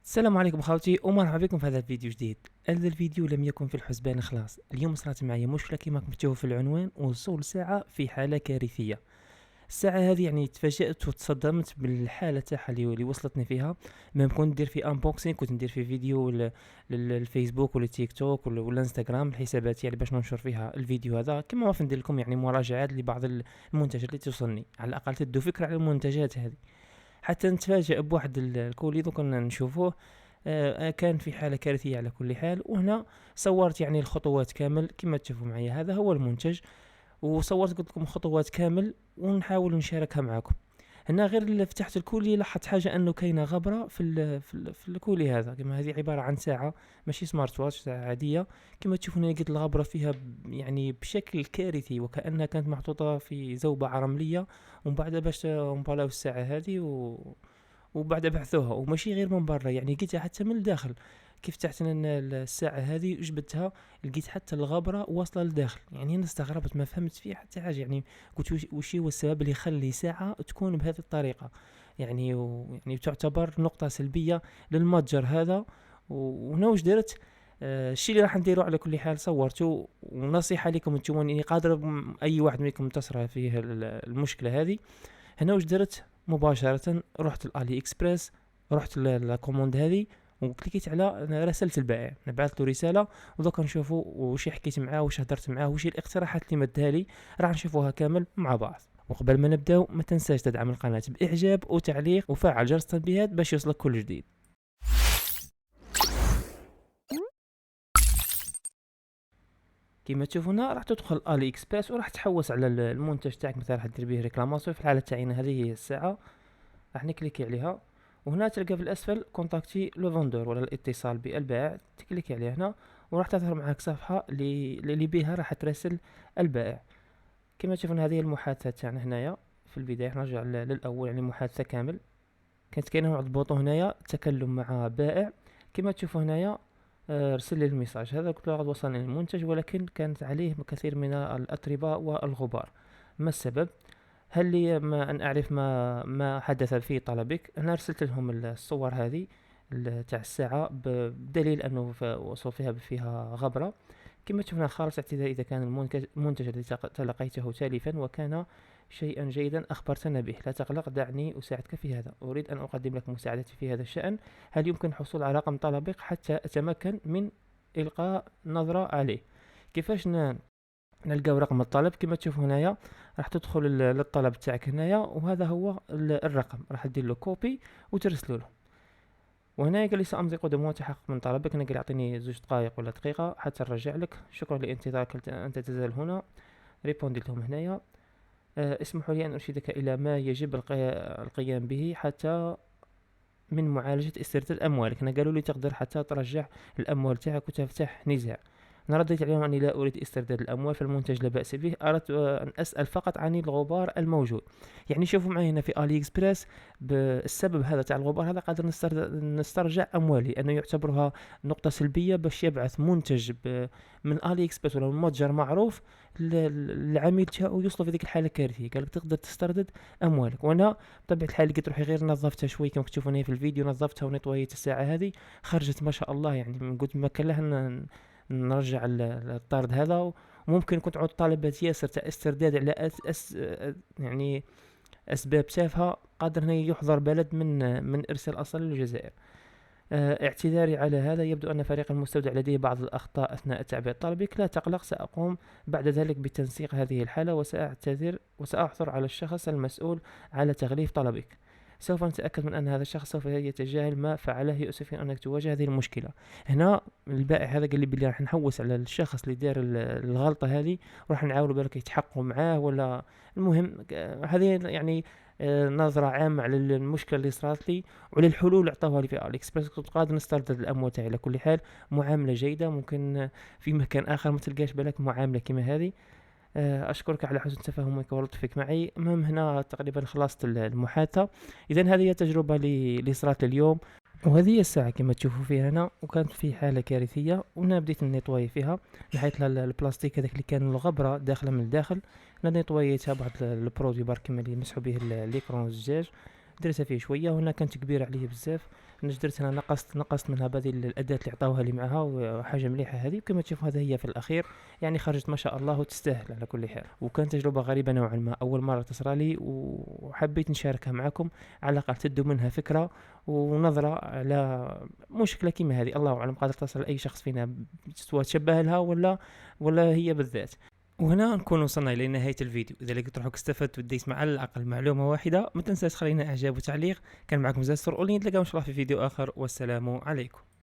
السلام عليكم خوتي ومرحبا بكم في هذا الفيديو جديد. هذا الفيديو لم يكن في الحسبان خلاص. اليوم صارت معي مشكله كما كتبتوه في العنوان، وصول ساعه في حاله كارثيه. الساعه هذه يعني تفاجأت وتصدمت بالحاله تاعها اللي وصلتني فيها. ما كنت ندير في انبوكسينغ، كنت ندير في فيديو للفيسبوك والتيك توك والانستغرام، الحسابات يعني باش ننشر فيها الفيديو هذا، كما ما ندير لكم يعني مراجعات لبعض المنتجات اللي توصلني، على الاقل تدوا فكره على المنتجات هذه. حتى نتفاجأ بواحد الكولي كنا نشوفوه. كان في حالة كارثية على كل حال. وهنا صورت يعني الخطوات كامل كما تشوفوا معي، هذا هو المنتج. وصورت قلت لكم خطوات كامل ونحاول نشاركها معكم. هنا غير اللي فتحت الكولي لاحظت حاجة انه كاينة غبرة في الكولي هذا. كما هذه عبارة عن ساعة ماشي سمارت واتش، ساعة عادية. كما تشوفون هنا لقيت الغبرة فيها يعني بشكل كارثي، وكأنها كانت محطوطة في زوبعة رملية. ومن بعد باش نبالاو الساعة هذه وبعد بعثوها، وماشي غير من برا، يعني لقيتها حتى من الداخل. كيف فتحت انا الساعه هذه وجبتها، لقيت حتى الغبره واصله للداخل. يعني انا استغربت، ما فهمت فيها حتى حاجه. يعني قلت وش هو السبب اللي يخلي ساعه تكون بهذه الطريقه؟ يعني تعتبر نقطه سلبيه للمتجر هذا. وهنا واش درت؟ الشيء اللي راح نديرو على كل حال صورته، ونصيحه لكم انتم اني قادر اي واحد منكم تصرى فيه المشكله هذه. هنا واش درت؟ مباشرة رحت الالي اكسبريس، رحت للكوموند هذه وكليكيت على رسالة البائع، نبعث له رسالة. ودوكا نشوفوا وش حكيت معاه، وش هدرت معاه، وش الاقتراحات اللي مدها لي. راح نشوفوها كامل مع بعض. وقبل ما نبداو ما تنساش تدعم القناة باعجاب وتعليق وفعل جرس التنبيهات باش يوصلك كل جديد. كما تشوفونا راح تدخل الي اكسبريس وراح تحوس على المنتج تاعك، مثلا راح دير به ريكلاماسيون. في الحالة تاعنا هذه هي الساعة، راح نكليكي عليها. وهنا تلقى في الاسفل كونتاكتي لو فوندور ولا الاتصال بالبائع، تكليكي عليه هنا وراح تظهر معك صفحه اللي بها راح تراسل البائع. كما تشوفون هذه المحادثه تاعنا هنايا. في البدايه نرجع للاول، يعني محادثه كامل. كانت كاينه واحد البوطو هنايا تكلم مع بائع. كما تشوفوا هنايا رسل لي الميساج هذا، قلت له قد وصلني المنتج ولكن كانت عليه كثير من الاتربه والغبار. ما السبب؟ هل لي ما أن أعرف ما حدث في طلبك؟ أنا أرسلت لهم الصور هذه تاع الساعة بدليل أنه وصل فيها غبرة. كما تشوفون خالص اعتذار إذا كان المنتج الذي تلقيته تالفا وكان شيئا جيدا أخبرتنا به. لا تقلق، دعني أساعدك في هذا. أريد أن أقدم لك مساعدتي في هذا الشأن. هل يمكن الحصول على رقم طلبك حتى أتمكن من إلقاء نظرة عليه؟ كيفاش نلقاو رقم الطلب؟ كما تشوفوا هنايا راح تدخل للطلب تاعك هنايا، وهذا هو الرقم. راح دير له كوبي وترسلوا له. وهنا قال لي سامضي قدم تحقق من طلبك. انا قال يعطيني 2 دقائق ولا دقيقه حتى نرجع لك. شكرا لانتظارك، انت تزال هنا. ريبوندي لهم هنايا. اسمحوا لي ان ارشدك الى ما يجب القيام به حتى من معالجه استرداد اموالك. انا قالوا لي تقدر حتى ترجع الاموال تاعك وتفتح نزاع. أنا رديت عليهم أني لا أريد استرداد الأموال، فالمنتج لا بأس به. أردت أن أسأل فقط عن الغبار الموجود. يعني شوفوا معي هنا في آلي إكسبريس، بالسبب هذا تاع الغبار هذا قادر نسترجع أموالي، أنه يعتبرها نقطة سلبية باش يبعث منتج من آلي إكسبريس ولا من متجر معروف العميل تاعو يوصل في ذيك الحالة كارثية. قالك تقدر تستردد أموالك. وأنا بطبيعة الحال لقيت روحي غير نظفتها شوي كما تشوفون في الفيديو، نظفتها ونطويت الساعة هذه، خرجت ما شاء الله. يعني قلت ما كان لها نرجع الطرد هذا. وممكن كنت عود طالبات ياسر تاع استرداد على يعني اسباب تافهه، قادر هنا يحضر بلد من ارسال اصلا للجزائر. اعتذاري على هذا، يبدو ان فريق المستودع لديه بعض الاخطاء اثناء تعبئه طلبك. لا تقلق، ساقوم بعد ذلك بتنسيق هذه الحاله، وساعتذر وساحثر على الشخص المسؤول على تغليف طلبك. سوف نتأكد من أن هذا الشخص سوف يتجاهل ما فعله. يؤسف أنك تواجه هذه المشكلة. هنا البائع هذا قال لي بلي راح نحوس على الشخص اللي دار الغلطة هذه، وراح نعاونوا بالك يتحققوا معاه ولا. المهم هذه يعني نظرة عامة على المشكلة اللي صارت لي وعلى الحلول اللي عطاوها لي في اكسبريس. كنت قادر نستردد الأموال تاعي على كل حال. معاملة جيدة، ممكن في مكان آخر ما تلقاش بالك معاملة كما هذه. أشكرك على حسن تفهمك ولطفك معي. المهم هنا تقريبا خلصت المحادثة. إذا هذه هي التجربة اللي صارت لي اليوم. وهذه هي الساعة كما تشوفوا فيها هنا، وكانت في حالة كارثية. وانا بديت نيطواي فيها، نحيت لها البلاستيك هذاك اللي كان الغبرة داخلة من الداخل. انا نيطوايتها بعض البرودوي بارك كما اللي يمسحوا به ليكرون الزجاج. درتها فيه شويه، وهنا كانت كبيره عليه بزاف. انا درت هنا نقصت منها بعض الاداه اللي عطاوها لي معها، وحاجه مليحه هذه. كما تشوفوا هذا هي في الاخير، يعني خرجت ما شاء الله وتستاهل على كل حال. وكانت تجربه غريبه نوعا ما، اول مره تصرى لي، وحبيت نشاركها معكم، على الاقل تدوا منها فكره ونظره على مشكله كيما هذه. الله اعلم قادر تصل لاي شخص فينا، سواء تشبه لها ولا هي بالذات. وهنا نكون وصلنا إلى نهاية الفيديو. إذا لقيت روحك استفدت وديت مع على الأقل معلومة واحدة، ما تنساش خلينا إعجاب وتعليق. كان معكم زاستر أولين، نتلاقاو إن شاء الله في فيديو آخر، والسلام عليكم.